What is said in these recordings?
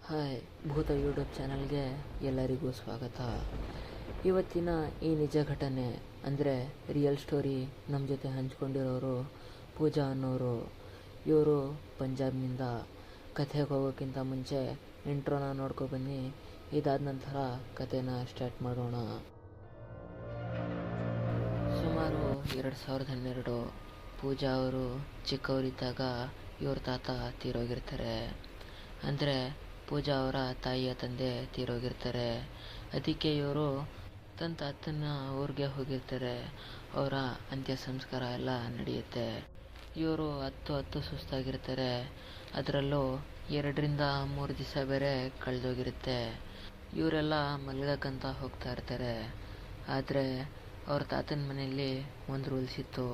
Hi, ಭೂತ YouTube ಚಾನಲ್ಗೆ ಎಲ್ಲರಿಗೂ ಸ್ವಾಗತ. ಇವತ್ತಿನ ಈ ನಿಜ ಘಟನೆ ಅಂದರೆ ರಿಯಲ್ ಸ್ಟೋರಿ ನಮ್ಮ ಜೊತೆ ಹಂಚ್ಕೊಂಡಿರೋರು ಪೂಜಾ ಅನ್ನೋರು. ಇವರು ಪಂಜಾಬ್ನಿಂದ. ಕಥೆಗೆ ಹೋಗೋಕ್ಕಿಂತ ಮುಂಚೆ ಇಂಟ್ರೋನ ನೋಡ್ಕೊಬನ್ನಿ. ಇದಾದ ನಂತರ ಕಥೆನ ಸ್ಟಾರ್ಟ್ ಮಾಡೋಣ. ಸುಮಾರು 2012 ಪೂಜಾ ಅವರು ಚಿಕ್ಕವರಿದ್ದಾಗ ಇವ್ರ ತಾತ ತೀರೋಗಿರ್ತಾರೆ. ಅಂದರೆ ಪೂಜಾ ಅವರ ತಾಯಿಯ ತಂದೆ ತೀರೋಗಿರ್ತಾರೆ. ಅದಕ್ಕೆ ಇವರು ತನ್ನ ತಾತನ ಊರಿಗೆ ಹೋಗಿರ್ತಾರೆ. ಅವರ ಅಂತ್ಯ ಸಂಸ್ಕಾರ ಎಲ್ಲ ನಡೆಯುತ್ತೆ. ಇವರು ಹತ್ತು ಸುಸ್ತಾಗಿರ್ತಾರೆ. ಅದರಲ್ಲೂ 2-3 ದಿವಸ ಬೇರೆ ಕಳೆದೋಗಿರುತ್ತೆ. ಇವರೆಲ್ಲ ಮಲಗಕ್ಕಂತ ಹೋಗ್ತಾ ಇರ್ತಾರೆ. ಆದರೆ ಅವ್ರ ತಾತನ ಮನೆಯಲ್ಲಿ ಒಂದು ರೂಲ್ಸ್ ಇತ್ತು.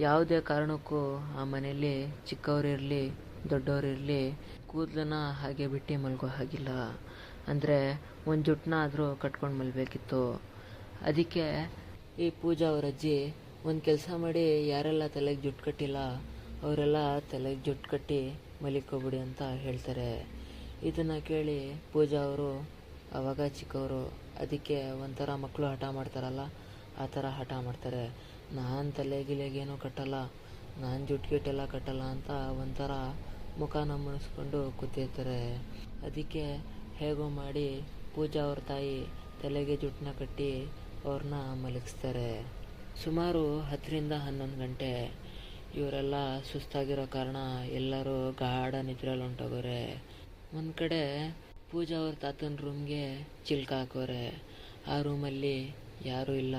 ಯಾವುದೇ ಕಾರಣಕ್ಕೂ ಆ ಮನೆಯಲ್ಲಿ ಚಿಕ್ಕವರಿರಲಿ ದೊಡ್ಡವರಿರಲಿ ಕೂದಲನ್ನ ಹಾಗೆ ಬಿಟ್ಟು ಮಲಗೋ ಹಾಗಿಲ್ಲ. ಅಂದರೆ ಒಂದು ಜುಟ್ಟನ್ನ ಆದರೂ ಕಟ್ಕೊಂಡು ಮಲಗಬೇಕಿತ್ತು. ಅದಕ್ಕೆ ಈ ಪೂಜಾ ಅವರ ಅಜ್ಜಿ ಒಂದು ಕೆಲಸ ಮಾಡಿ, ಯಾರೆಲ್ಲ ತಲೆಗೆ ಜುಟ್ಟು ಕಟ್ಟಿಲ್ಲ ಅವರೆಲ್ಲ ತಲೆಗೆ ಜುಟ್ಟು ಕಟ್ಟಿ ಮಲಿಕೋಬಿಡಿ ಅಂತ ಹೇಳ್ತಾರೆ. ಇದನ್ನು ಕೇಳಿ ಪೂಜಾ ಅವರು ಆವಾಗ ಚಿಕ್ಕವರು, ಅದಕ್ಕೆ ಒಂಥರ ಮಕ್ಕಳು ಹಠ ಮಾಡ್ತಾರಲ್ಲ ಆ ಥರ ಹಠ ಮಾಡ್ತಾರೆ. ನಾನು ತಲೆಗಿಲೆಗೇನೂ ಕಟ್ಟಲ್ಲ, ನಾನು ಜುಟ್ಟು ಗಿಟ್ಟೆಲ್ಲ ಕಟ್ಟಲ್ಲ ಅಂತ ಒಂಥರ ಮುಖನ ಮುನಿಸ್ಕೊಂಡು ಕೂತಿರ್ತಾರೆ. ಅದಕ್ಕೆ ಹೇಗೋ ಮಾಡಿ ಪೂಜಾ ಅವ್ರ ತಾಯಿ ತಲೆಗೆ ಜುಟ್ಟನ್ನ ಕಟ್ಟಿ ಅವ್ರನ್ನ ಮಲಗಿಸ್ತಾರೆ. ಸುಮಾರು 10-11 ಗಂಟೆ. ಇವರೆಲ್ಲ ಸುಸ್ತಾಗಿರೋ ಕಾರಣ ಎಲ್ಲರೂ ಗಾಢ ನಿದ್ರೆಯಲ್ಲಿ ಹೊಂಟೋಗೋರೆ. ಒಂದು ಕಡೆ ಪೂಜಾ ಅವ್ರ ತಾತನ ರೂಮ್ಗೆ ಚಿಲ್ಕ ಹಾಕೋರೆ. ಆ ರೂಮಲ್ಲಿ ಯಾರೂ ಇಲ್ಲ.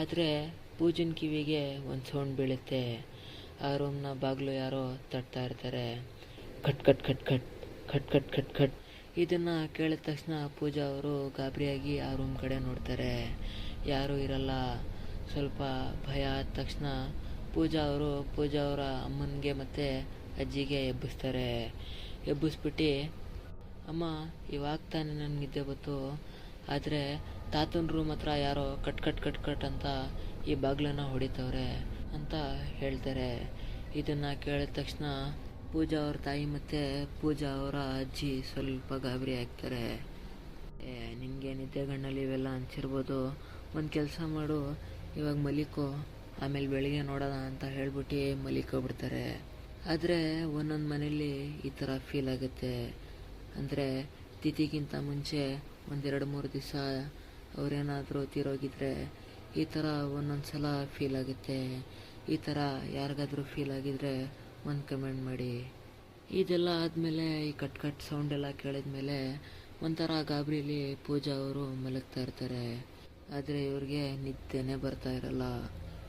ಆದರೆ ಪೂಜನ್ ಕಿವಿಗೆ ಒಂದು ಸೌಂಡ್ ಬೀಳುತ್ತೆ. ಆ ರೂಮ್ನ ಬಾಗಿಲು ಯಾರೋ ತಟ್ತಾ ಇರ್ತಾರೆ. ಖಟ್ ಖಟ್ ಖಟ್ ಖಟ್ ಖಟ್ ಖಟ್ ಖಟ್ ಖಟ್. ಇದನ್ನು ಕೇಳಿದ ತಕ್ಷಣ ಪೂಜಾ ಅವರು ಗಾಬರಿಯಾಗಿ ಆ ರೂಮ್ ಕಡೆ ನೋಡ್ತಾರೆ. ಯಾರೂ ಇರಲ್ಲ. ಸ್ವಲ್ಪ ಭಯ ಆದ ತಕ್ಷಣ ಪೂಜಾ ಅವರ ಅಮ್ಮನಿಗೆ ಮತ್ತು ಅಜ್ಜಿಗೆ ಎಬ್ಬಿಸ್ತಾರೆ. ಎಬ್ಬಿಸ್ಬಿಟ್ಟು, ಅಮ್ಮ ಇವಾಗ ತಾನೇ ನನಗೆ ನಿದ್ದೆ ಬಂತು, ಆದರೆ ತಾತನ ರೂಮ್ ಹತ್ರ ಯಾರೋ ಕಟ್ ಕಟ್ ಕಟ್ ಕಟ್ ಅಂತ ಈ ಬಾಗಿಲನ್ನು ಹೊಡಿತವ್ರೆ ಅಂತ ಹೇಳ್ತಾರೆ. ಇದನ್ನು ಕೇಳಿದ ತಕ್ಷಣ ಪೂಜಾ ಅವ್ರ ತಾಯಿ ಮತ್ತು ಪೂಜಾ ಅವರ ಅಜ್ಜಿ ಸ್ವಲ್ಪ ಗಾಬರಿ ಆಗ್ತಾರೆ. ನಿನಗೆ ನಿದ್ದೆಗಣ್ಣಲ್ಲಿ ಇವೆಲ್ಲ ಅನ್ಸಿರ್ಬೋದು, ಒಂದು ಕೆಲಸ ಮಾಡು, ಇವಾಗ ಮಲಿಕೋ, ಆಮೇಲೆ ಬೆಳಿಗ್ಗೆ ನೋಡೋಣ ಅಂತ ಹೇಳ್ಬಿಟ್ಟು ಮಲಿಕೋಬಿಡ್ತಾರೆ. ಆದರೆ ಒಂದೊಂದು ಮನೇಲಿ ಈ ಥರ ಫೀಲ್ ಆಗುತ್ತೆ. ಅಂದರೆ ತಿಥಿಗಿಂತ ಮುಂಚೆ 1-2-3 ದಿವಸ ಅವರೇನಾದರೂ ತೀರೋಗಿದ್ರೆ ಈ ಥರ ಒಂದೊಂದು ಸಲ ಫೀಲ್ ಆಗುತ್ತೆ. ಈ ಥರ ಯಾರಿಗಾದ್ರೂ ಫೀಲ್ ಆಗಿದ್ರೆ ಒಂದು ಕಮೆಂಟ್ ಮಾಡಿ. ಇದೆಲ್ಲ ಆದಮೇಲೆ ಈ ಕಟ್ ಕಟ್ ಸೌಂಡ್ ಎಲ್ಲ ಕೇಳಿದ್ಮೇಲೆ ಒಂಥರ ಗಾಬರಿಲಿ ಪೂಜಾ ಅವರು ಮಲಗ್ತಾ ಇರ್ತಾರೆ. ಆದರೆ ಇವ್ರಿಗೆ ನಿದ್ದೆನೇ ಬರ್ತಾ ಇರಲ್ಲ.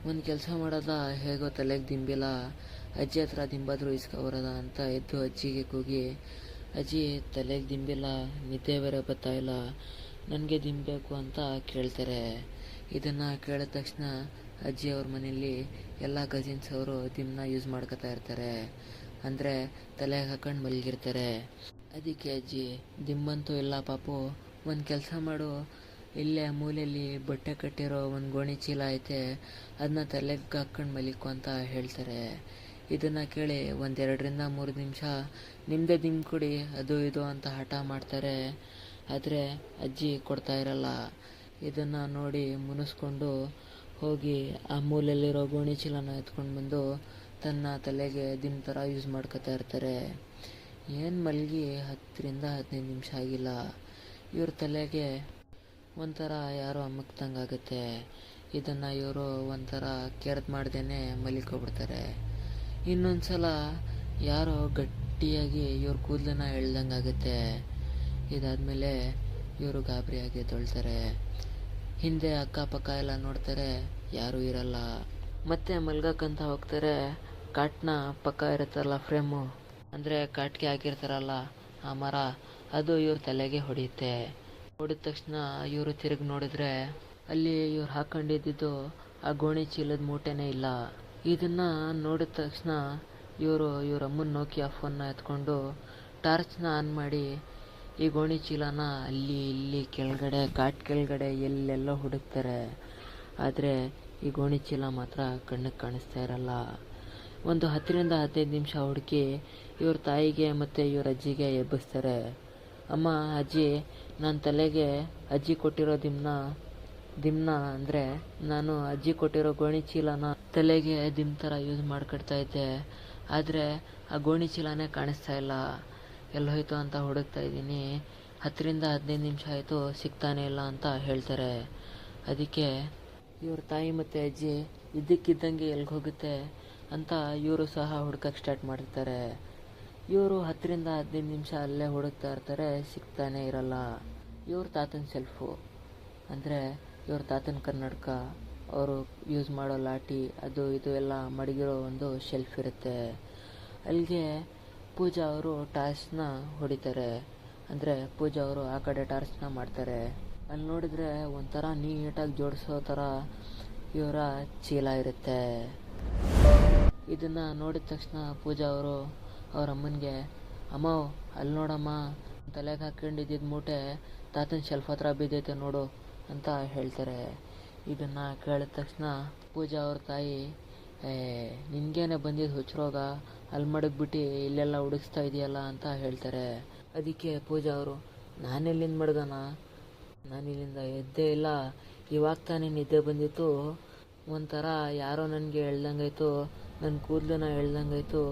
ಒಂದು ಕೆಲಸ ಮಾಡೋದ, ಹೇಗೋ ತಲೆಗೆ ದಿಂಬಿಲ್ಲ, ಅಜ್ಜಿ ಹತ್ರ ದಿಂಬಾದರೂ ಇಸ್ಕೊಬರೋದ ಅಂತ ಎದ್ದು ಅಜ್ಜಿಗೆ ಕೂಗಿ, ಅಜ್ಜಿ ತಲೆಗೆ ದಿಂಬಿಲ್ಲ, ನಿದ್ದೆ ಬೇರೆ ಬರ್ತಾ ಇಲ್ಲ, ನನಗೆ ದಿಂಬೇಕು ಅಂತ ಕೇಳ್ತಾರೆ. ಇದನ್ನು ಕೇಳಿದ ತಕ್ಷಣ ಅಜ್ಜಿ ಅವ್ರ ಮನೆಯಲ್ಲಿ ಎಲ್ಲ ಕಸಿನ್ಸ್ ಅವರು ದಿಮ್ನ ಯೂಸ್ ಮಾಡ್ಕೊತಾ ಇರ್ತಾರೆ. ಅಂದರೆ ತಲೆಗೆ ಹಾಕೊಂಡು ಮಲಗಿರ್ತಾರೆ. ಅದಕ್ಕೆ ಅಜ್ಜಿ, ದಿಮ್ಮಂತೂ ಇಲ್ಲ ಪಾಪು, ಒಂದು ಕೆಲಸ ಮಾಡು, ಇಲ್ಲೇ ಮೂಲೆಯಲ್ಲಿ ಬಟ್ಟೆ ಕಟ್ಟಿರೋ ಒಂದು ಗೋಣಿ ಚೀಲ ಐತೆ, ಅದನ್ನ ತಲೆಗೆ ಹಾಕೊಂಡು ಮಲಿಕು ಅಂತ ಹೇಳ್ತಾರೆ. ಇದನ್ನು ಕೇಳಿ 1-2-3 ನಿಮಿಷ ನಿಮ್ಮದೇ ದಿಮ್ ಕೊಡಿ, ಅದು ಇದು ಅಂತ ಹಠ ಮಾಡ್ತಾರೆ. ಆದರೆ ಅಜ್ಜಿ ಕೊಡ್ತಾ ಇರಲ್ಲ. ಇದನ್ನು ನೋಡಿ ಮುನಿಸ್ಕೊಂಡು ಹೋಗಿ ಆ ಮೂಲೆಯಲ್ಲಿರೋ ಗೋಣಿ ಚೀಲನ ಎತ್ಕೊಂಡು ಬಂದು ತನ್ನ ತಲೆಗೆ ದಿನ ಥರ ಯೂಸ್ ಮಾಡ್ಕೊತಾ ಇರ್ತಾರೆ. ಏನು ಮಲಗಿ 10-15 ನಿಮಿಷ ಆಗಿಲ್ಲ, ಇವ್ರ ತಲೆಗೆ ಒಂಥರ ಯಾರೋ ಅಮ್ಮಕ್ದಂಗೆ ಆಗುತ್ತೆ. ಇದನ್ನು ಇವರು ಒಂಥರ ಕೇರ್ ಮಾಡ್ದೇ ಮಲಿಕೊಬಿಡ್ತಾರೆ. ಇನ್ನೊಂದು ಸಲ ಯಾರೋ ಗಟ್ಟಿಯಾಗಿ ಇವ್ರ ಕೂದಲನ್ನ ಎಳ್ದಂಗೆ ಆಗುತ್ತೆ. ಇದಾದಮೇಲೆ ಇವರು ಗಾಬರಿಯಾಗಿ ತೊಳ್ತಾರೆ. ಹಿಂದೆ ಅಕ್ಕಪಕ್ಕ ಎಲ್ಲ ನೋಡ್ತಾರೆ, ಯಾರೂ ಇರಲ್ಲ. ಮತ್ತೆ ಮಲ್ಗಕ್ಕಂತ ಹೋಗ್ತಾರೆ. ಕಾಟ್ನ ಪಕ್ಕ ಇರುತ್ತಲ್ಲ ಫ್ರೇಮು, ಅಂದರೆ ಕಾಟ್ಗೆ ಹಾಕಿರ್ತಾರಲ್ಲ ಆ ಮರ, ಅದು ಇವ್ರ ತಲೆಗೆ ಹೊಡೆಯುತ್ತೆ. ಹೊಡೆದ ತಕ್ಷಣ ಇವರು ತಿರುಗಿ ನೋಡಿದ್ರೆ ಅಲ್ಲಿ ಇವ್ರು ಹಾಕೊಂಡಿದ್ದು ಆ ಗೋಣಿ ಚೀಲದ ಮೂಟೆನೇ ಇಲ್ಲ. ಇದನ್ನು ನೋಡಿದ ತಕ್ಷಣ ಇವ್ರ ಅಮ್ಮನ ನೋಕಿಯಾ ಫೋನ್ನ ಎತ್ಕೊಂಡು ಟಾರ್ಚ್ನ ಆನ್ ಮಾಡಿ ಈ ಗೋಣಿ ಚೀಲನ ಅಲ್ಲಿ ಇಲ್ಲಿ ಕೆಳಗಡೆ ಕಾಟ್ ಕೆಳಗಡೆ ಎಲ್ಲೆಲ್ಲೋ ಹುಡುಕ್ತಾರೆ. ಆದರೆ ಈ ಗೋಣಿ ಚೀಲ ಮಾತ್ರ ಕಣ್ಣಿಗೆ ಕಾಣಿಸ್ತಾ ಇರಲ್ಲ. ಒಂದು 10-15 ನಿಮಿಷ ಹುಡುಕಿ ಇವ್ರ ತಾಯಿಗೆ ಮತ್ತು ಇವ್ರ ಅಜ್ಜಿಗೆ ಎಬ್ಬಿಸ್ತಾರೆ. ಅಮ್ಮ ಅಜ್ಜಿ ನಾನು ತಲೆಗೆ ಅಜ್ಜಿ ಕೊಟ್ಟಿರೋ ದಿಮ್ನ ಅಂದರೆ ನಾನು ಅಜ್ಜಿ ಕೊಟ್ಟಿರೋ ಗೋಣಿ ಚೀಲನ ತಲೆಗೆ ದಿಮ್ ಥರ ಯೂಸ್ ಮಾಡ್ಕೊಳ್ತಾ ಇದ್ದೆ. ಆದರೆ ಆ ಗೋಣಿ ಚೀಲನೇ ಕಾಣಿಸ್ತಾ ಇಲ್ಲ, ಎಲ್ಲೋಯ್ತು ಅಂತ ಹುಡುಕ್ತಾ ಇದ್ದೀನಿ. 10-15 ನಿಮಿಷ ಆಯಿತು, ಸಿಗ್ತಾನೆ ಇಲ್ಲ ಅಂತ ಹೇಳ್ತಾರೆ. ಅದಕ್ಕೆ ಇವ್ರ ತಾಯಿ ಮತ್ತು ಅಜ್ಜಿ ಇದ್ದಕ್ಕಿದ್ದಂಗೆ ಎಲ್ಲಿಗೆ ಹೋಗುತ್ತೆ ಅಂತ ಇವರು ಸಹ ಹುಡ್ಕಕ್ಕೆ ಸ್ಟಾರ್ಟ್ ಮಾಡಿರ್ತಾರೆ. ಇವರು 10-15 ನಿಮಿಷ ಅಲ್ಲೇ ಹುಡುಕ್ತಾ ಇರ್ತಾರೆ, ಸಿಗ್ತಾನೆ ಇರಲ್ಲ. ಇವ್ರ ತಾತನ ಸೆಲ್ಫು ಅಂದರೆ ಇವ್ರ ತಾತನ ಕನ್ನಡಕ, ಅವರು ಯೂಸ್ ಮಾಡೋ ಲಾಠಿ, ಅದು ಇದು ಎಲ್ಲ ಮಡಗಿರೋ ಒಂದು ಶೆಲ್ಫ್ ಇರುತ್ತೆ. ಅಲ್ಲಿಗೆ ಪೂಜಾ ಅವರು ಟಾರ್ಚ್ನ ಹೊಡಿತಾರೆ. ಅಂದರೆ ಪೂಜಾ ಅವರು ಆ ಕಡೆ ಟಾರ್ಚ್ನ ಮಾಡ್ತಾರೆ. ಅಲ್ಲಿ ನೋಡಿದರೆ ಒಂಥರ ನೀಟಾಗಿ ಜೋಡಿಸೋ ಥರ ಇವರ ಚೀಲ ಇರುತ್ತೆ. ಇದನ್ನು ನೋಡಿದ ತಕ್ಷಣ ಪೂಜಾ ಅವರು ಅವ್ರ ಅಮ್ಮನಿಗೆ, ಅಮ್ಮ ಅಲ್ಲಿ ನೋಡಮ್ಮ, ತಲೆಗೆ ಹಾಕ್ಕೊಂಡಿದ್ದ ಮೂಟೆ ತಾತನ ಶೆಲ್ಫ್ ಹತ್ರ ಬಿದ್ದೈತೆ ನೋಡು ಅಂತ ಹೇಳ್ತಾರೆ. ಇದನ್ನು ಕೇಳಿದ ತಕ್ಷಣ ಪೂಜಾ ಅವ್ರ ತಾಯಿ, ನಿನಗೇನೆ ಬಂದಿದ್ದು ಹುಚ್ಚರೋಗ, ಅಲ್ಲಿ ಮಡಗ್ಬಿಟ್ಟು ಇಲ್ಲೆಲ್ಲ ಹುಡುಗಿಸ್ತಾ ಇದೆಯಲ್ಲ ಅಂತ ಹೇಳ್ತಾರೆ. ಅದಕ್ಕೆ ಪೂಜಾ ಅವರು, ನಾನೆಲ್ಲಿಂದ ಮಡ್ಗಣ, ನಾನಿಲ್ಲಿಂದ ಎದ್ದೇ ಇಲ್ಲ, ಇವಾಗ ತಾನೇ ನಿದ್ದೆ ಬಂದಿತ್ತು, ಒಂಥರ ಯಾರೋ ನನಗೆ ಹೇಳ್ದಂಗಾಯ್ತು, ನನ್ನ ಕೂದಲನ್ನ ಹೇಳ್ದಂಗಾಯ್ತು,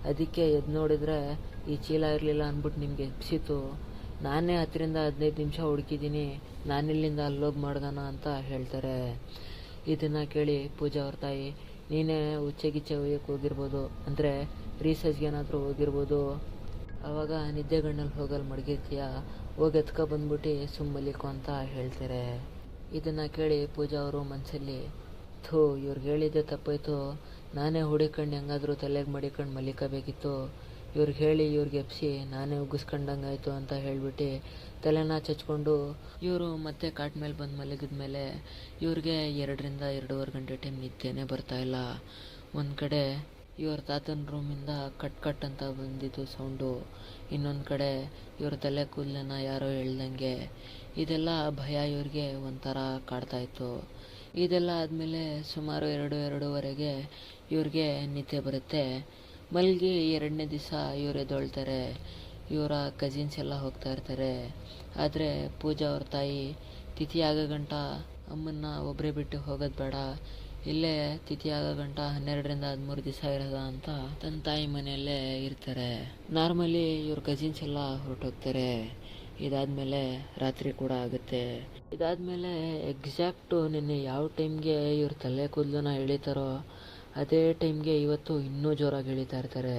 ಅದಕ್ಕೆ ಎದ್ದು ನೋಡಿದರೆ ಈ ಚೀಲ ಇರಲಿಲ್ಲ ಅಂದ್ಬಿಟ್ಟು ನಿಮಗೆ ಎಬ್ಸಿತು, ನಾನೇ 10-15 ನಿಮಿಷ ಹುಡುಕಿದ್ದೀನಿ, ನಾನಿಲ್ಲಿಂದ ಅಲ್ಲೋಗಿ ಮಾಡ್ಗಣ ಅಂತ ಹೇಳ್ತಾರೆ. ಇದನ್ನು ಕೇಳಿ ಪೂಜಾ ಅವ್ರ ತಾಯಿ, ನೀನೇ ಹುಚ್ಚೆಗಿಚ್ಚೆ ಒಯ್ಯಕ್ಕೆ ಹೋಗಿರ್ಬೋದು, ಅಂದರೆ ರೀಸರ್ಚ್ಗೆ ಏನಾದರೂ ಹೋಗಿರ್ಬೋದು, ಆವಾಗ ನಿದ್ದೆಗಣ್ಣಲ್ಲಿ ಹೋಗಲ್ಲಿ ಮಡಗಿರ್ತೀಯ, ಹೋಗಿ ಎತ್ಕೊ ಬಂದ್ಬಿಟ್ಟು ಸುಮ್ಮಲಿಕೊ ಅಂತ ಹೇಳ್ತಾರೆ. ಇದನ್ನು ಕೇಳಿ ಪೂಜಾ ಅವರು ಮನಸ್ಸಲ್ಲಿ, ಇವ್ರಿಗೆ ಹೇಳಿದ್ದೆ ತಪ್ಪಾಯಿತು, ನಾನೇ ಹುಡಿಕೊಂಡು ಹೆಂಗಾದರೂ ತಲೆಗೆ ಮಡಿಕೊಂಡು ಮಲಿಕಬೇಕಿತ್ತು, ಇವ್ರಿಗೆ ಹೇಳಿ ಇವ್ರಿಗೆ ಎಪ್ಸಿ ನಾನೇ ಉಗಿಸ್ಕೊಂಡಂಗಾಯ್ತು ಅಂತ ಹೇಳ್ಬಿಟ್ಟು ತಲೆನ ಚಚ್ಕೊಂಡು ಇವರು ಮತ್ತೆ ಕಾಟ್ ಮೇಲೆ ಬಂದು ಮಲಗಿದ್ಮೇಲೆ ಇವ್ರಿಗೆ 2-2.5 ಗಂಟೆ ಟೈಮ್ ನಿದ್ದೆನೇ ಬರ್ತಾಯಿಲ್ಲ. ಒಂದು ಕಡೆ ಇವ್ರ ತಾತನ ರೂಮಿಂದ ಕಟ್ ಅಂತ ಬಂದಿದ್ದು ಸೌಂಡು, ಇನ್ನೊಂದು ಕಡೆ ಇವ್ರ ತಲೆ ಕೂದಲನ್ನ ಯಾರೋ ಹೇಳ್ದಂಗೆ. ಇದೆಲ್ಲ ಭಯ ಇವ್ರಿಗೆ ಒಂಥರ ಕಾಡ್ತಾಯಿತ್ತು. ಇದೆಲ್ಲ ಆದಮೇಲೆ ಸುಮಾರು 2-2:30ಗೆ ಇವ್ರಿಗೆ ನಿದ್ದೆ ಬರುತ್ತೆ. ಮಲಗಿ 2ನೇ ದಿವಸ ಇವ್ರು ಎದ್ದೊಳ್ತಾರೆ. ಇವರ ಕಸಿನ್ಸ್ ಎಲ್ಲ ಹೋಗ್ತಾ ಇರ್ತಾರೆ. ಆದರೆ ಪೂಜಾ ಅವ್ರ ತಾಯಿ, ತಿಥಿ ಆಗೋ ಗಂಟ ಅಮ್ಮನ್ನ ಒಬ್ಬರೇ ಬಿಟ್ಟು ಹೋಗೋದು ಬೇಡ, ಇಲ್ಲೇ ತಿಥಿ ಆಗೋ ಗಂಟ 12-13 ದಿವಸ ಇರೋದ ಅಂತ ತನ್ನ ತಾಯಿ ಮನೆಯಲ್ಲೇ ಇರ್ತಾರೆ. ನಾರ್ಮಲಿ ಇವ್ರ ಕಸಿನ್ಸ್ ಎಲ್ಲ ಹೊರಟೋಗ್ತಾರೆ. ಇದಾದಮೇಲೆ ರಾತ್ರಿ ಕೂಡ ಆಗುತ್ತೆ. ಇದಾದಮೇಲೆ ಎಕ್ಸಾಕ್ಟು ನಿನ್ನೆ ಯಾವ ಟೈಮ್ಗೆ ಇವ್ರ ತಲೆ ಕೂದಲನ್ನ ಎಳಿತಾರೋ ಅದೇ ಟೈಮ್ಗೆ ಇವತ್ತು ಇನ್ನೂ ಜೋರಾಗಿ ಎಳಿತಾ ಇರ್ತಾರೆ.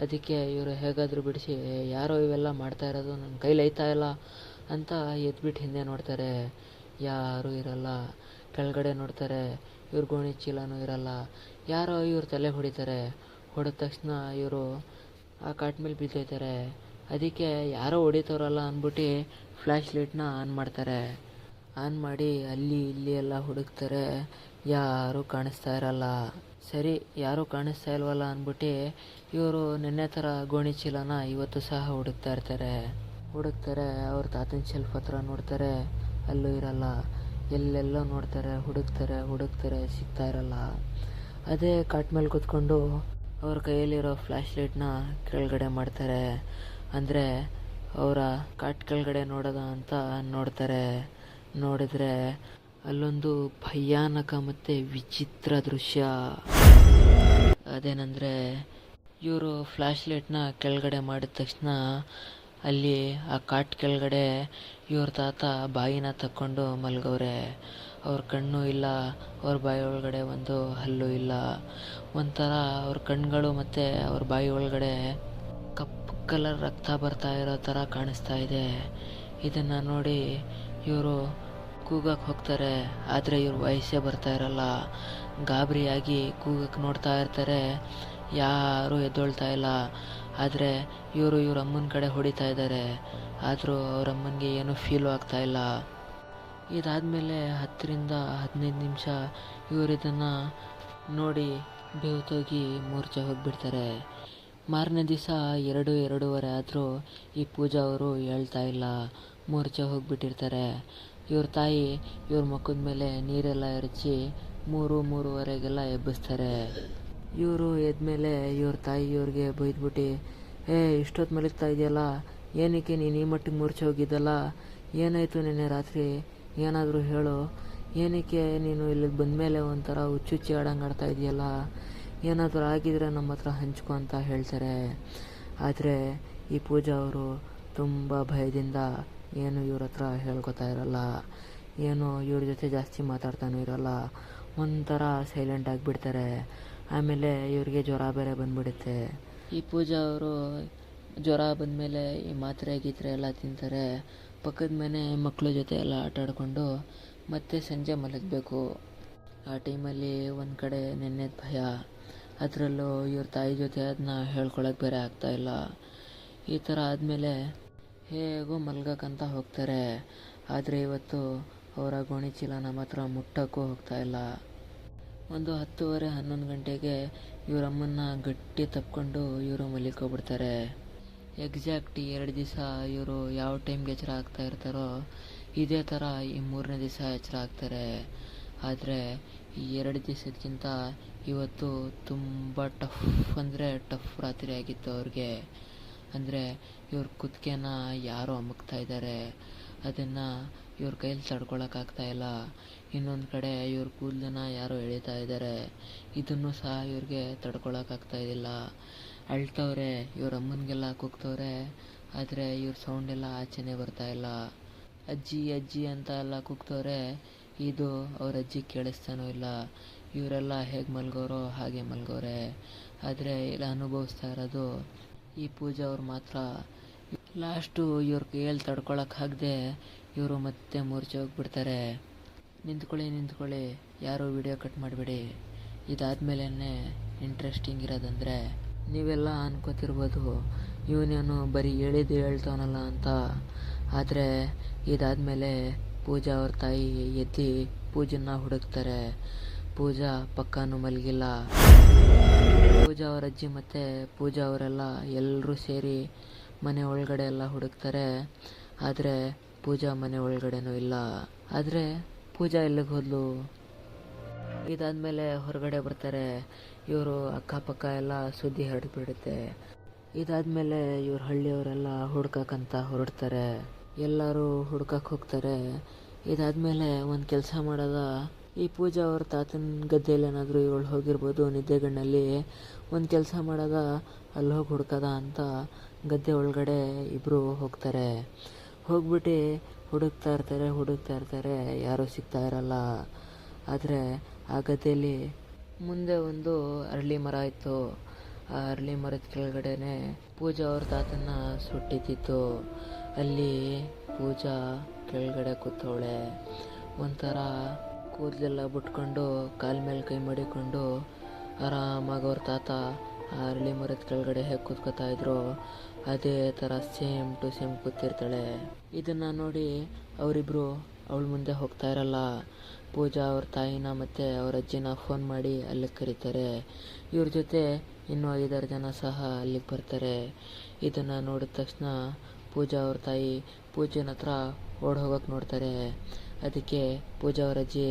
ಅದಕ್ಕೆ ಇವರು ಹೇಗಾದರೂ ಬಿಡಿಸಿ, ಯಾರೋ ಇವೆಲ್ಲ ಮಾಡ್ತಾ ಇರೋದು, ನನ್ನ ಕೈಲಿ ಐತಾ ಇಲ್ಲ ಅಂತ ಎದ್ಬಿಟ್ಟು ಹಿಂದೆ ನೋಡ್ತಾರೆ. ಯಾರೂ ಇರಲ್ಲ. ಕೆಳಗಡೆ ನೋಡ್ತಾರೆ, ಇವ್ರ ಗೋಣಿ ಚೀಲನೂ ಇರಲ್ಲ. ಯಾರೋ ಇವ್ರ ತಲೆ ಹೊಡಿತಾರೆ. ಹೊಡೆದ ತಕ್ಷಣ ಇವರು ಆ ಕಾಟ್ ಮೇಲೆ ಬಿದ್ದೋಯ್ತಾರೆ. ಅದಕ್ಕೆ ಯಾರೋ ಹೊಡಿತಾರಲ್ಲ ಅಂದ್ಬಿಟ್ಟು ಫ್ಲ್ಯಾಶ್ ಲೈಟ್ನ ಆನ್ ಮಾಡ್ತಾರೆ. ಆನ್ ಮಾಡಿ ಅಲ್ಲಿ ಇಲ್ಲಿ ಎಲ್ಲ ಹುಡುಕ್ತಾರೆ, ಯಾರೂ ಕಾಣಿಸ್ತಾ ಇರಲ್ಲ. ಸರಿ, ಯಾರೂ ಕಾಣಿಸ್ತಾ ಇಲ್ವಲ್ಲ ಅಂದ್ಬಿಟ್ಟು ಇವರು ನೆನ್ನೆ ಥರ ಗೋಣಿ ಚೀಲನ ಇವತ್ತು ಸಹ ಹುಡುಕ್ತಾರೆ. ಅವ್ರ ತಾತನ ಶೆಲ್ಫ್ ಹತ್ರ ನೋಡ್ತಾರೆ, ಅಲ್ಲೂ ಇರಲ್ಲ. ಎಲ್ಲೆಲ್ಲೋ ನೋಡ್ತಾರೆ, ಹುಡುಕ್ತಾರೆ, ಸಿಗ್ತಾ ಇರಲ್ಲ. ಅದೇ ಕಾಟ್ ಮೇಲೆ ಕೂತ್ಕೊಂಡು ಅವ್ರ ಕೈಯಲ್ಲಿರೋ ಫ್ಲ್ಯಾಶ್ ಲೈಟ್ನ ಕೆಳಗಡೆ ಮಾಡ್ತಾರೆ. ಅಂದರೆ ಅವರ ಕಾಟ್ ಕೆಳಗಡೆ ನೋಡೋದ ಅಂತ ನೋಡ್ತಾರೆ. ನೋಡಿದ್ರೆ ಅಲ್ಲೊಂದು ಭಯಾನಕ ಮತ್ತು ವಿಚಿತ್ರ ದೃಶ್ಯ. ಅದೇನೆಂದರೆ, ಇವರು ಫ್ಲ್ಯಾಶ್ ಲೈಟ್ನ ಕೆಳಗಡೆ ಮಾಡಿದ ತಕ್ಷಣ ಅಲ್ಲಿ ಆ ಕಾಟ್ ಕೆಳಗಡೆ ಇವ್ರ ತಾತ ಬಾಯಿನ ತಕ್ಕೊಂಡು ಮಲಗವ್ರೆ. ಅವ್ರ ಕಣ್ಣು ಇಲ್ಲ, ಅವ್ರ ಬಾಯಿ ಒಳಗಡೆ ಒಂದು ಹಲ್ಲು ಇಲ್ಲ. ಒಂಥರ ಅವ್ರ ಕಣ್ಗಳು ಮತ್ತು ಅವ್ರ ಬಾಯಿ ಒಳಗಡೆ ಕಪ್ಪು ಕಲರ್ ರಕ್ತ ಬರ್ತಾ ಇರೋ ಥರ ಕಾಣಿಸ್ತಾ ಇದೆ. ಇದನ್ನು ನೋಡಿ ಇವರು ಕೂಗಕ್ಕೆ ಹೋಗ್ತಾರೆ. ಆದರೆ ಇವ್ರ ವಯಸ್ಸೇ ಬರ್ತಾ ಇರಲ್ಲ. ಗಾಬರಿಯಾಗಿ ಕೂಗಕ್ಕೆ ನೋಡ್ತಾ ಇರ್ತಾರೆ, ಯಾರೂ ಎದ್ದೊಳ್ತಾ ಇಲ್ಲ. ಆದರೆ ಇವ್ರ ಅಮ್ಮನ ಕಡೆ ಹೊಡಿತಾ ಇದ್ದಾರೆ. ಆದರೂ ಅವ್ರ ಅಮ್ಮನಿಗೆ ಏನೂ ಫೀಲು ಆಗ್ತಾ ಇಲ್ಲ. ಇದಾದಮೇಲೆ 10-15 ನಿಮಿಷ ಇವರು ಇದನ್ನು ನೋಡಿ ಬೆವ್ತೋಗಿ ಮೂರ್ಛೆ ಹೋಗಿಬಿಡ್ತಾರೆ. ಮಾರನೇ ದಿವಸ 2-2:30 ಆದರೂ ಈ ಪೂಜಾ ಅವರು ಹೇಳ್ತಾ ಇಲ್ಲ, ಮೂರ್ಛೆ ಹೋಗಿಬಿಟ್ಟಿರ್ತಾರೆ. ಇವ್ರ ತಾಯಿ ಇವ್ರ ಮುಖದ ಮೇಲೆ ನೀರೆಲ್ಲ ಎರಚಿ 3-3:30ಗೆಲ್ಲ ಎಬ್ಬಿಸ್ತಾರೆ. ಇವರು ಎದ್ಮೇಲೆ ಇವ್ರ ತಾಯಿ ಇವ್ರಿಗೆ ಬೈದ್ಬಿಟ್ಟು, ಇಷ್ಟೊತ್ತು ಮಲಗ್ತಾ ಇದೆಯಲ್ಲ, ಏನಕ್ಕೆ ನೀನು ಈ ಮಟ್ಟಿಗೆ ಮೂರ್ಛೆ ಹೋಗಿದ್ದಲ್ಲ, ಏನಾಯಿತು ನಿನ್ನೆ ರಾತ್ರಿ, ಏನಾದರೂ ಹೇಳು, ಏನಕ್ಕೆ ನೀನು ಇಲ್ಲಿಗೆ ಬಂದಮೇಲೆ ಒಂಥರ ಹುಚ್ಚುಚ್ಚಿ ಆಡಂಗೆ ಆಡ್ತಾ ಇದೆಯಲ್ಲ, ಏನಾದರೂ ಆಗಿದ್ರೆ ನಮ್ಮ ಹತ್ರ ಹಂಚ್ಕೊ ಅಂತ ಹೇಳ್ತಾರೆ. ಆದರೆ ಈ ಪೂಜಾ ಅವರು ತುಂಬ ಭಯದಿಂದ ಏನು ಇವ್ರ ಹತ್ರ ಹೇಳ್ಕೊತಾ ಇರಲ್ಲ, ಏನು ಇವ್ರ ಜೊತೆ ಜಾಸ್ತಿ ಮಾತಾಡ್ತಾನೂ ಇರಲ್ಲ, ಒಂಥರ ಸೈಲೆಂಟ್ ಆಗಿಬಿಡ್ತಾರೆ. ಆಮೇಲೆ ಇವ್ರಿಗೆ ಜ್ವರ ಬೇರೆ ಬಂದ್ಬಿಡುತ್ತೆ. ಈ ಪೂಜಾ ಅವರು ಜ್ವರ ಬಂದಮೇಲೆ ಈ ಮಾತ್ರೆ ಗೀತ್ರೆ ಎಲ್ಲ ತಿಂತಾರೆ. ಪಕ್ಕದ ಮನೆ ಮಕ್ಕಳ ಜೊತೆ ಎಲ್ಲ ಆಟ ಆಡಿಕೊಂಡು ಮತ್ತೆ ಸಂಜೆ ಮಲಗಬೇಕು. ಆ ಟೈಮಲ್ಲಿ ಒಂದು ಕಡೆ ನೆನ್ನೆದ ಭಯ, ಅದರಲ್ಲೂ ಇವ್ರ ತಾಯಿ ಜೊತೆ ಅದನ್ನ ಹೇಳ್ಕೊಳಕ್ಕೆ ಬೇರೆ ಆಗ್ತಾಯಿಲ್ಲ. ಈ ಥರ ಆದಮೇಲೆ ಹೇಗೋ ಮಲ್ಗಕ್ಕಂತ ಹೋಗ್ತಾರೆ. ಆದರೆ ಇವತ್ತು ಅವರ ಗೋಣಿ ಚೀಲನ ಮಾತ್ರ ಮುಟ್ಟಕ್ಕೂ ಹೋಗ್ತಾಯಿಲ್ಲ. ಒಂದು 10:30-11 ಗಂಟೆಗೆ ಇವರಮ್ಮನ್ನ ಗಟ್ಟಿ ತಪ್ಕೊಂಡು ಇವರು ಮಲಿಕೋಬಿಡ್ತಾರೆ. ಎಕ್ಸಾಕ್ಟ್ 2 ದಿವಸ ಇವರು ಯಾವ ಟೈಮ್ಗೆ ಎಚ್ಚರ ಆಗ್ತಾ ಇರ್ತಾರೋ ಇದೇ ಥರ ಈ 3ನೇ ದಿವಸ ಎಚ್ಚರ ಆಗ್ತಾರೆ. ಆದರೆ ಈ 2 ದಿವಸಕ್ಕಿಂತ ಇವತ್ತು ತುಂಬ ಟಫ್ ಅಂದರೆ ಟಫ್ ರಾತ್ರಿ ಆಗಿತ್ತು ಅವ್ರಿಗೆ. ಅಂದರೆ ಇವ್ರ ಕುತ್ತಿಗೆನ ಯಾರೋ ಅಮುಕ್ತಾ ಇದ್ದಾರೆ, ಅದನ್ನು ಇವ್ರ ಕೈಲಿ ತಡ್ಕೊಳಕ್ಕಾಗ್ತಾಯಿಲ್ಲ. ಇನ್ನೊಂದು ಕಡೆ ಇವ್ರ ಕೂದಲನ್ನ ಯಾರೋ ಎಳಿತಾ ಇದ್ದಾರೆ, ಇದನ್ನು ಸಹ ಇವ್ರಿಗೆ ತಡ್ಕೊಳಕ್ಕಾಗ್ತಾಯಿದ್ದಿಲ್ಲ. ಅಳ್ತವ್ರೆ, ಇವ್ರ ಅಮ್ಮನಿಗೆಲ್ಲ ಕೂಗ್ತವ್ರೆ, ಆದರೆ ಇವ್ರ ಸೌಂಡೆಲ್ಲ ಆಚೆನೇ ಬರ್ತಾಯಿಲ್ಲ. ಅಜ್ಜಿ ಅಜ್ಜಿ ಅಂತ ಎಲ್ಲ ಕೂಗ್ತವ್ರೆ, ಇದು ಅವ್ರ ಅಜ್ಜಿ ಕೇಳಿಸ್ತಾನೂ ಇಲ್ಲ. ಇವರೆಲ್ಲ ಹೇಗೆ ಮಲ್ಗೋರೋ ಹಾಗೆ ಮಲ್ಗೋರೆ. ಆದರೆ ಇಲ್ಲ ಅನುಭವಿಸ್ತಾ ಇರೋದು ಈ ಪೂಜಾ ಅವ್ರು ಮಾತ್ರ. ಲಾಸ್ಟು ಇವ್ರ ಕೈಯಲ್ಲಿ ತಡ್ಕೊಳಕ್ಕಾಗದೆ ಇವರು ಮತ್ತೆ ಮೂರ್ಛೆ ಹೋಗ್ಬಿಡ್ತಾರೆ. ನಿಂತ್ಕೊಳ್ಳಿ, ಯಾರೂ ವಿಡಿಯೋ ಕಟ್ ಮಾಡಿಬಿಡಿ. ಇದಾದ್ಮೇಲೆ ಇಂಟ್ರೆಸ್ಟಿಂಗ್ ಇರೋದಂದರೆ, ನೀವೆಲ್ಲ ಅನ್ಕೋತಿರ್ಬೋದು ಇವನೇನು ಬರೀ ಹೇಳ್ತಾವನಲ್ಲ ಅಂತ. ಆದರೆ ಇದಾದಮೇಲೆ ಪೂಜಾ ಅವ್ರ ತಾಯಿ ಎದ್ದು ಪೂಜನ್ನ ಹುಡುಕ್ತಾರೆ. ಪೂಜಾ ಪಕ್ಕಾನು ಮಲಗಿಲ್ಲ. ಪೂಜಾ ಅವ್ರ ಅಜ್ಜಿ ಮತ್ತು ಪೂಜಾ ಅವರೆಲ್ಲ ಎಲ್ಲರೂ ಸೇರಿ ಮನೆ ಒಳಗಡೆ ಎಲ್ಲ ಹುಡುಕ್ತಾರೆ. ಆದರೆ ಪೂಜಾ ಮನೆ ಒಳಗಡೆನೂ ಇಲ್ಲ. ಆದರೆ ಪೂಜಾ ಎಲ್ಲಿಗೆ ಹೋದ್ಲು? ಇದಾದಮೇಲೆ ಹೊರಗಡೆ ಬರ್ತಾರೆ. ಇವರು ಅಕ್ಕಪಕ್ಕ ಎಲ್ಲ ಸುದ್ದಿ ಹರಡ್ಬಿಡುತ್ತೆ. ಇದಾದಮೇಲೆ ಇವ್ರ ಹಳ್ಳಿಯವರೆಲ್ಲ ಹುಡ್ಕಕ್ಕಂತ ಹೊರಡ್ತಾರೆ. ಎಲ್ಲರೂ ಹುಡ್ಕಕ್ಕೆ ಹೋಗ್ತಾರೆ. ಇದಾದಮೇಲೆ ಒಂದು ಕೆಲಸ ಮಾಡೋದ, ಈ ಪೂಜಾ ಅವ್ರ ತಾತನ ಗದ್ದೆಯಲ್ಲಿ ಏನಾದರೂ ಇವಳು ಹೋಗಿರ್ಬೋದು ನಿದ್ದೆಗಣ್ಣಲ್ಲಿ. ಒಂದು ಕೆಲಸ ಮಾಡೋದ, ಅಲ್ಲಿ ಹೋಗಿ ಹುಡ್ಕದ ಅಂತ ಗದ್ದೆ ಒಳಗಡೆ ಇಬ್ಬರು ಹೋಗ್ತಾರೆ. ಹೋಗ್ಬಿಟ್ಟು ಹುಡುಕ್ತಾ ಇರ್ತಾರೆ, ಯಾರೂ ಸಿಗ್ತಾ ಇರಲ್ಲ. ಆದರೆ ಆ ಗದ್ದೆಯಲ್ಲಿ ಮುಂದೆ ಒಂದು ಅರಳಿ ಮರ ಇತ್ತು. ಆ ಅರಳಿ ಮರದ ಕೆಳಗಡೆನೆ ಪೂಜಾ ಅವ್ರ ತಾತನ್ನ ಸುಟ್ಟಿದ್ದಿತ್ತು. ಅಲ್ಲಿ ಪೂಜಾ ಕೆಳಗಡೆ ಕೂತವಳೆ. ಒಂಥರ ಕೂದಲೆಲ್ಲ ಬಿಟ್ಕೊಂಡು ಕಾಲ ಮೇಲೆ ಕೈ ಮಾಡಿಕೊಂಡು ಆರಾಮಾಗಿ ಅವ್ರ ತಾತ ಆ ಅರಳಿ ಮರದ ಕೆಳಗಡೆ ಹೇಗೆ ಕೂತ್ಕೋತಾ ಇದ್ರು ಅದೇ ಥರ ಸೇಮ್ ಟು ಸೇಮ್ ಕೂತಿರ್ತಾಳೆ. ಇದನ್ನು ನೋಡಿ ಅವರಿಬ್ಬರು ಅವಳ ಮುಂದೆ ಹೋಗ್ತಾ ಇರಲ್ಲ. ಪೂಜಾ ಅವ್ರ ತಾಯಿನ ಮತ್ತು ಅವ್ರ ಅಜ್ಜಿನ ಫೋನ್ ಮಾಡಿ ಅಲ್ಲಿಗೆ ಕರೀತಾರೆ. ಇವ್ರ ಜೊತೆ ಇನ್ನೂ 5-6 ಜನ ಸಹ ಅಲ್ಲಿಗೆ ಬರ್ತಾರೆ. ಇದನ್ನು ನೋಡಿದ ತಕ್ಷಣ ಪೂಜಾ ಅವ್ರ ತಾಯಿ ಪೂಜನ ಹತ್ರ ಓಡ್ ಹೋಗೋಕೆ ನೋಡ್ತಾರೆ. ಅದಕ್ಕೆ ಪೂಜಾ ಅವ್ರ ಅಜ್ಜಿ,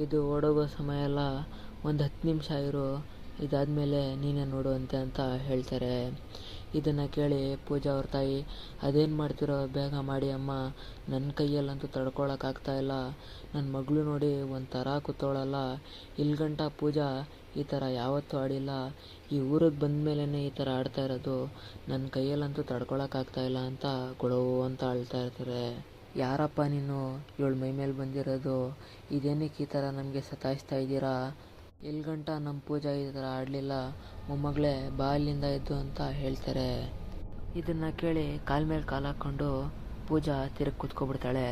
ಇದು ಓಡೋಗೋ ಸಮಯ ಎಲ್ಲ, ಒಂದು 10 ನಿಮಿಷ ಇರು, ಇದಾದಮೇಲೆ ನೀನೇ ನೋಡುವಂತೆ ಅಂತ ಹೇಳ್ತಾರೆ. ಇದನ್ನು ಕೇಳಿ ಪೂಜಾ ಅವ್ರ ತಾಯಿ, ಅದೇನು ಮಾಡ್ತಿರೋ ಬೇಗ ಮಾಡಿ ಅಮ್ಮ, ನನ್ನ ಕೈಯಲ್ಲಂತೂ ತಡ್ಕೊಳಕ್ಕಾಗ್ತಾಯಿಲ್ಲ, ನನ್ನ ಮಗಳು ನೋಡಿ ಒಂಥರ ಕೂತವಳಲ್ಲ, ಇಲ್ಗಂಟ ಪೂಜಾ ಈ ಥರ ಯಾವತ್ತೂ ಆಡಿಲ್ಲ, ಈ ಊರಿಗೆ ಬಂದ ಮೇಲೇ ಈ ಥರ ಆಡ್ತಾ ಇರೋದು, ನನ್ನ ಕೈಯಲ್ಲಂತೂ ತಡ್ಕೊಳಕ್ಕಾಗ್ತಾಯಿಲ್ಲ ಅಂತ ಗೊಳೋ ಅಂತ ಅಳ್ತಾ ಇರ್ತಾರೆ. ಯಾರಪ್ಪ ನೀನು, ಇವಳು ಮೈ ಮೇಲೆ ಬಂದಿರೋದು, ಇದೇನಕ್ಕೆ ಈ ಥರ ನಮಗೆ ಸತಾಯಿಸ್ತಾ ಇದ್ದೀರಾ, ಇಲ್ಗಂಟ ನಮ್ಮ ಪೂಜಾ ಈ ಥರ ಆಡಲಿಲ್ಲ, ಮೊಮ್ಮಗಳೇ ಬಾ ಅಲ್ಲಿಂದ ಎದ್ದು ಅಂತ ಹೇಳ್ತಾರೆ. ಇದನ್ನು ಕೇಳಿ ಕಾಲ ಮೇಲೆ ಕಾಲು ಹಾಕ್ಕೊಂಡು ಪೂಜಾ ತಿರುಗಿ ಕೂತ್ಕೊಬಿಡ್ತಾಳೆ.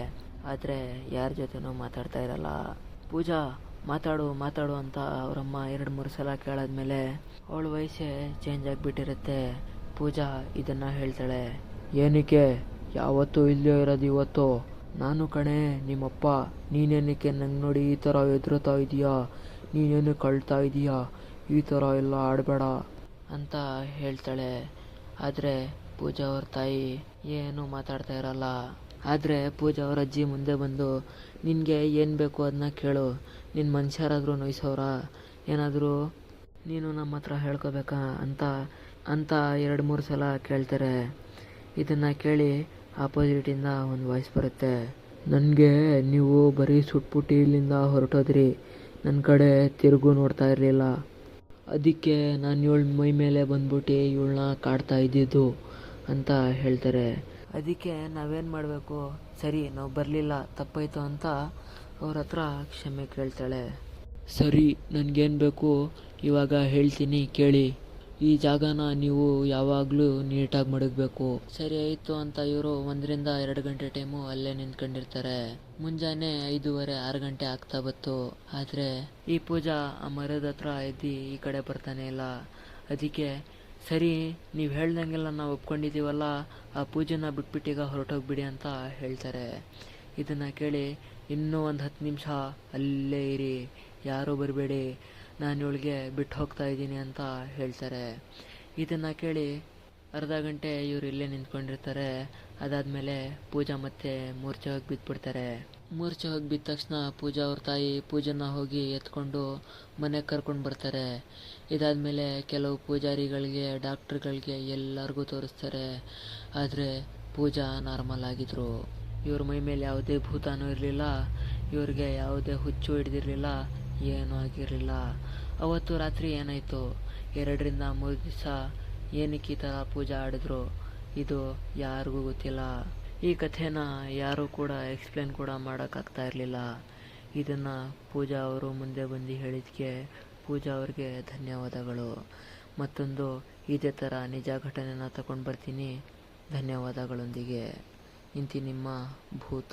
ಆದರೆ ಯಾರ ಜೊತೆನೂ ಮಾತಾಡ್ತಾ ಇರಲ್ಲ. ಪೂಜಾ ಮಾತಾಡು ಅಂತ ಅವರಮ್ಮ 2-3 ಸಲ ಕೇಳಾದ್ಮೇಲೆ ಅವಳ ವಯಸ್ಸೇ ಚೇಂಜ್ ಆಗಿಬಿಟ್ಟಿರುತ್ತೆ. ಪೂಜಾ ಇದನ್ನು ಹೇಳ್ತಾಳೆ, ಏನಕ್ಕೆ ಯಾವತ್ತೂ ಇಲ್ಲೇ ಇರೋದು ಇವತ್ತು, ನಾನು ಕಣೆ ನಿಮ್ಮಪ್ಪ, ನೀನೇನಕ್ಕೆ ನಂಗೆ ನೋಡಿ ಈ ಥರ ಎದುರುತ್ತಾ ಇದೀಯಾ, ನೀನೇನಕ್ಕೆ ಅಳ್ತಾ ಇದೀಯಾ, ಈ ಥರ ಎಲ್ಲ ಆಡಬೇಡ ಅಂತ ಹೇಳ್ತಾಳೆ. ಆದರೆ ಪೂಜಾ ಅವ್ರ ತಾಯಿ ಏನೂ ಮಾತಾಡ್ತಾ ಇರಲ್ಲ. ಆದರೆ ಪೂಜಾ ಅವ್ರ ಅಜ್ಜಿ ಮುಂದೆ ಬಂದು, ನಿನಗೆ ಏನು ಬೇಕು ಅದನ್ನ ಕೇಳು, ನಿನ್ನ ಮನುಷ್ಯರಾದರೂ ನೋಯ್ಸೋರ, ಏನಾದರೂ ನೀನು ನಮ್ಮ ಹತ್ರ ಹೇಳ್ಕೊಬೇಕಾ ಅಂತ 2-3 ಸಲ ಕೇಳ್ತಾರೆ. ಇದನ್ನು ಕೇಳಿ ಆಪೋಸಿಟಿಂದ ಒಂದು ವಾಯ್ಸ್ ಬರುತ್ತೆ. ನನಗೆ ನೀವು ಬರೀ ಸುಟ್ಬಿಟ್ಟು ಇಲ್ಲಿಂದ ಹೊರಟೋದ್ರಿ, ನನ್ನ ಕಡೆ ತಿರುಗು ನೋಡ್ತಾ ಇರಲಿಲ್ಲ. ಅದಕ್ಕೆ ನಾನು ಇವಳ ಮೈ ಮೇಲೆ ಬಂದ್ಬಿಟ್ಟು ಇವಳನ್ನ ಕಾಡ್ತಾ ಇದ್ದಿದ್ದು ಅಂತ ಹೇಳ್ತಾರೆ. ಅದಕ್ಕೆ ನಾವೇನು ಮಾಡಬೇಕು, ಸರಿ ನಾವು ಬರಲಿಲ್ಲ ತಪ್ಪಾಯಿತು ಅಂತ ಅವ್ರ ಹತ್ರ ಕ್ಷಮೆ ಕೇಳ್ತಾಳೆ. ಸರಿ, ನನಗೇನು ಬೇಕು ಇವಾಗ ಹೇಳ್ತೀನಿ ಕೇಳಿ. ಈ ಜಾಗನ ನೀವು ಯಾವಾಗಲೂ ನೀಟಾಗಿ ಮಡಗಬೇಕು. ಸರಿ ಆಯಿತು ಅಂತ ಇವರು 1-2 ಗಂಟೆ ಟೈಮು ಅಲ್ಲೇ ನಿಂತ್ಕೊಂಡಿರ್ತಾರೆ. ಮುಂಜಾನೆ 5:30 6 ಗಂಟೆ ಆಗ್ತಾ ಬತ್ತು. ಆದರೆ ಈ ಪೂಜಾ ಆ ಮರದ ಹತ್ರ ಎದ್ದು ಈ ಕಡೆ ಬರ್ತಾನೆ ಇಲ್ಲ. ಅದಕ್ಕೆ ಸರಿ, ನೀವು ಹೇಳ್ದಂಗೆಲ್ಲ ನಾವು ಒಪ್ಕೊಂಡಿದ್ದೀವಲ್ಲ, ಆ ಪೂಜೆನ ಬಿಟ್ಬಿಟ್ಟೀಗ ಹೊರಟೋಗ್ಬಿಡಿ ಅಂತ ಹೇಳ್ತಾರೆ. ಇದನ್ನು ಕೇಳಿ ಇನ್ನೂ ಒಂದು 10 ನಿಮಿಷ ಅಲ್ಲೇ ಇರಿ, ಯಾರೂ ಬರಬೇಡಿ, ನಾನು ಇವಳಿಗೆ ಬಿಟ್ಟು ಹೋಗ್ತಾ ಇದ್ದೀನಿ ಅಂತ ಹೇಳ್ತಾರೆ. ಇದನ್ನು ಕೇಳಿ ಅರ್ಧ ಗಂಟೆ ಇವರು ಇಲ್ಲೇ ನಿಂತ್ಕೊಂಡಿರ್ತಾರೆ. ಅದಾದಮೇಲೆ ಪೂಜಾ ಮತ್ತೆ ಮೂರ್ಛೆ ಹೋಗಿ ಬಿದ್ದುಬಿಡ್ತಾರೆ. ಮೂರ್ಛೆ ಹೋಗಿ ಬಿದ್ದ ತಕ್ಷಣ ಪೂಜಾ ಅವ್ರ ತಾಯಿ ಪೂಜನ ಹೋಗಿ ಎತ್ಕೊಂಡು ಮನೆಗೆ ಕರ್ಕೊಂಡು ಬರ್ತಾರೆ. ಇದಾದಮೇಲೆ ಕೆಲವು ಪೂಜಾರಿಗಳಿಗೆ, ಡಾಕ್ಟ್ರುಗಳಿಗೆ ಎಲ್ಲರಿಗೂ ತೋರಿಸ್ತಾರೆ. ಆದರೆ ಪೂಜಾ ನಾರ್ಮಲ್ ಆಗಿದ್ರು. ಇವ್ರ ಮೈ ಮೇಲೆ ಯಾವುದೇ ಭೂತಾನೂ ಇರಲಿಲ್ಲ, ಇವ್ರಿಗೆ ಯಾವುದೇ ಹುಚ್ಚು ಹಿಡ್ದಿರಲಿಲ್ಲ, ಏನೂ ಆಗಿರಲಿಲ್ಲ. ಅವತ್ತು ರಾತ್ರಿ ಏನಾಯಿತು, 2-3 ದಿವಸ ಏನಕ್ಕೆ ಈ ಥರ ಪೂಜಾ ಆಡಿದ್ರು, ಇದು ಯಾರಿಗೂ ಗೊತ್ತಿಲ್ಲ. ಈ ಕಥೆನ ಯಾರೂ ಕೂಡ ಎಕ್ಸ್ಪ್ಲೇನ್ ಕೂಡ ಮಾಡೋಕ್ಕಾಗ್ತಾ ಇರಲಿಲ್ಲ. ಇದನ್ನು ಪೂಜಾ ಅವರು ಮುಂದೆ ಬಂದು ಹೇಳಿದ್ದಕ್ಕೆ ಪೂಜಾ ಅವ್ರಿಗೆ ಧನ್ಯವಾದಗಳು. ಮತ್ತೊಂದು ಇದೇ ಥರ ನಿಜ ಘಟನೆನ ತಗೊಂಡು ಬರ್ತೀನಿ. ಧನ್ಯವಾದಗಳೊಂದಿಗೆ ಇಂತಿ ನಿಮ್ಮ ಭೂತ.